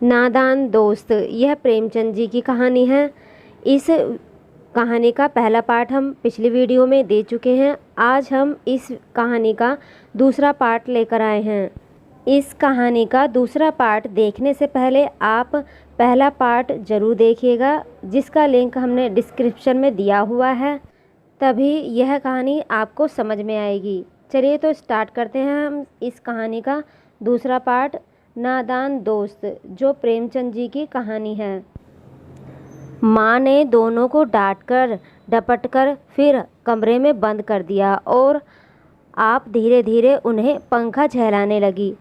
नादान दोस्त, यह प्रेमचंद जी की कहानी है। इस कहानी का पहला पार्ट हम पिछली वीडियो में दे चुके हैं। आज हम इस कहानी का दूसरा पार्ट लेकर आए हैं। इस कहानी का दूसरा पार्ट देखने से पहले आप पहला पार्ट ज़रूर देखिएगा, जिसका लिंक हमने डिस्क्रिप्शन में दिया हुआ है। तभी यह कहानी आपको समझ में आएगी। चलिए तो स्टार्ट करते हैं हम इस कहानी का दूसरा पार्ट, नादान दोस्त, जो प्रेमचंद जी की कहानी है। माँ ने दोनों को डांटकर डपटकर फिर कमरे में बंद कर दिया और आप धीरे धीरे उन्हें पंखा झहलाने लगी।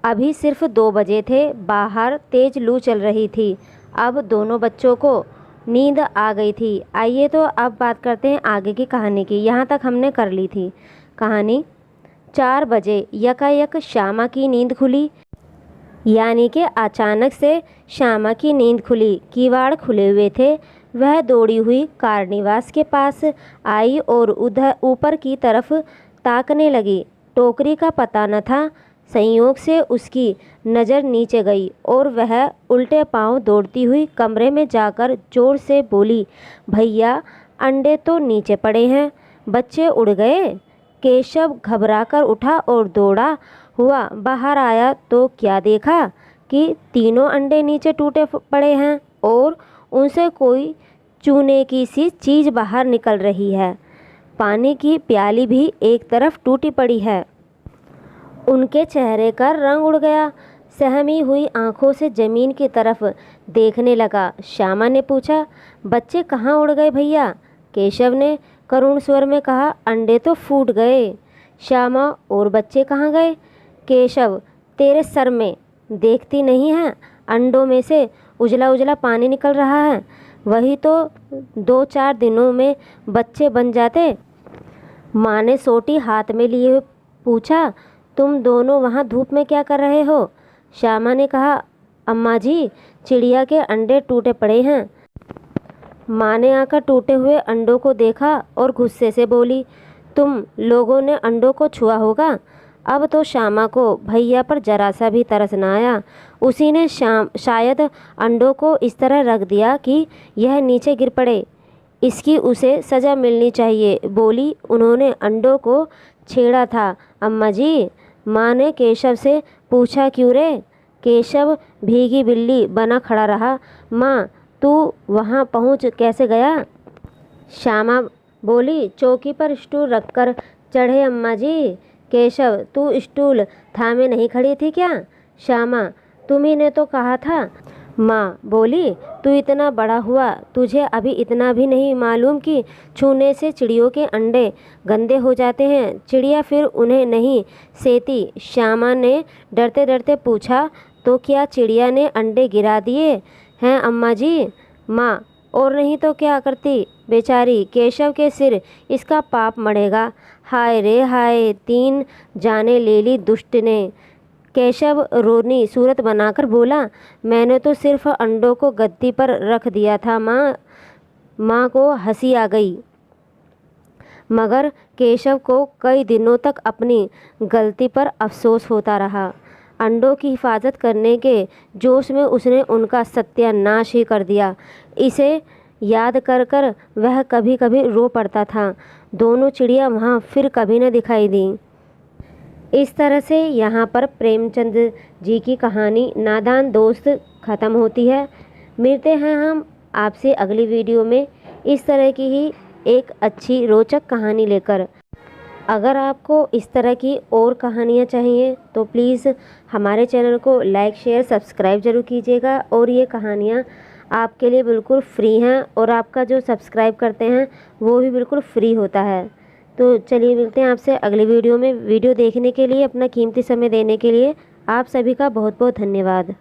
अभी सिर्फ 2 बजे थे, बाहर तेज लू चल रही थी। अब दोनों बच्चों को नींद आ गई थी। आइए तो अब बात करते हैं आगे की कहानी की। यहाँ तक हमने कर ली थी कहानी। 4 बजे यकायक श्यामा की नींद खुली, यानी कि अचानक से श्यामा की नींद खुली। किवाड़ खुले हुए थे। वह दौड़ी हुई कार निवास के पास आई और उधर ऊपर की तरफ ताकने लगी। टोकरी का पता न था। संयोग से उसकी नज़र नीचे गई और वह उल्टे पांव दौड़ती हुई कमरे में जाकर जोर से बोली, भैया अंडे तो नीचे पड़े हैं, बच्चे उड़ गए। केशव घबराकर उठा और दौड़ा हुआ बाहर आया तो क्या देखा कि तीनों अंडे नीचे टूटे पड़े हैं और उनसे कोई चूने की सी चीज़ बाहर निकल रही है। पानी की प्याली भी एक तरफ टूटी पड़ी है। उनके चेहरे का रंग उड़ गया। सहमी हुई आंखों से ज़मीन की तरफ देखने लगा। श्यामा ने पूछा, बच्चे कहाँ उड़ गए भैया? केशव ने करुण स्वर में कहा, अंडे तो फूट गए। श्यामा, और बच्चे कहाँ गए? केशव, तेरे सर में देखती नहीं है, अंडों में से उजला उजला पानी निकल रहा है। वही तो 2-4 दिनों में बच्चे बन जाते। माँ ने सोटी हाथ में लिए पूछा, तुम दोनों वहाँ धूप में क्या कर रहे हो? श्यामा ने कहा, अम्मा जी, चिड़िया के अंडे टूटे पड़े हैं। माँ ने आकर टूटे हुए अंडों को देखा और गुस्से से बोली, तुम लोगों ने अंडों को छुआ होगा। अब तो श्यामा को भैया पर जरा सा भी तरस न आया। उसी ने शायद अंडों को इस तरह रख दिया कि यह नीचे गिर पड़े। इसकी उसे सज़ा मिलनी चाहिए, बोली। उन्होंने अंडों को छेड़ा था अम्मा जी। माँ ने केशव से पूछा, क्यों रे? केशव भीगी बिल्ली बना खड़ा रहा। माँ, तू वहाँ पहुँच कैसे गया? श्यामा बोली, चौकी पर स्टूल रखकर चढ़े अम्मा जी। केशव, तू स्टूल थामे नहीं खड़ी थी क्या? श्यामा, तुम्ही ने तो कहा था। माँ बोली, तू इतना बड़ा हुआ, तुझे अभी इतना भी नहीं मालूम कि छूने से चिड़ियों के अंडे गंदे हो जाते हैं। चिड़िया फिर उन्हें नहीं सेती। श्यामा ने डरते डरते पूछा, तो क्या चिड़िया ने अंडे गिरा दिए हैं अम्मा जी? माँ, और नहीं तो क्या करती बेचारी, केशव के सिर इसका पाप मढ़ेगा। हाय रे हाय, 3 जाने ले ली दुष्ट ने। केशव रोनी सूरत बनाकर बोला, मैंने तो सिर्फ अंडों को गद्दी पर रख दिया था माँ। माँ को हंसी आ गई, मगर केशव को कई दिनों तक अपनी गलती पर अफसोस होता रहा। अंडों की हिफाजत करने के जोश में उसने उनका सत्यानाश ही कर दिया। इसे याद कर कर वह कभी कभी रो पड़ता था। दोनों चिड़िया वहाँ फिर कभी न दिखाई दी। इस तरह से यहाँ पर प्रेमचंद जी की कहानी नादान दोस्त ख़त्म होती है। मिलते हैं हम आपसे अगली वीडियो में इस तरह की ही एक अच्छी रोचक कहानी लेकर। अगर आपको इस तरह की और कहानियाँ चाहिए तो प्लीज़ हमारे चैनल को लाइक शेयर सब्सक्राइब ज़रूर कीजिएगा। और ये कहानियाँ आपके लिए बिल्कुल फ्री हैं और आपका जो सब्सक्राइब करते हैं वो भी बिल्कुल फ्री होता है। तो चलिए मिलते हैं आपसे अगली वीडियो में। वीडियो देखने के लिए, अपना कीमती समय देने के लिए आप सभी का बहुत बहुत धन्यवाद।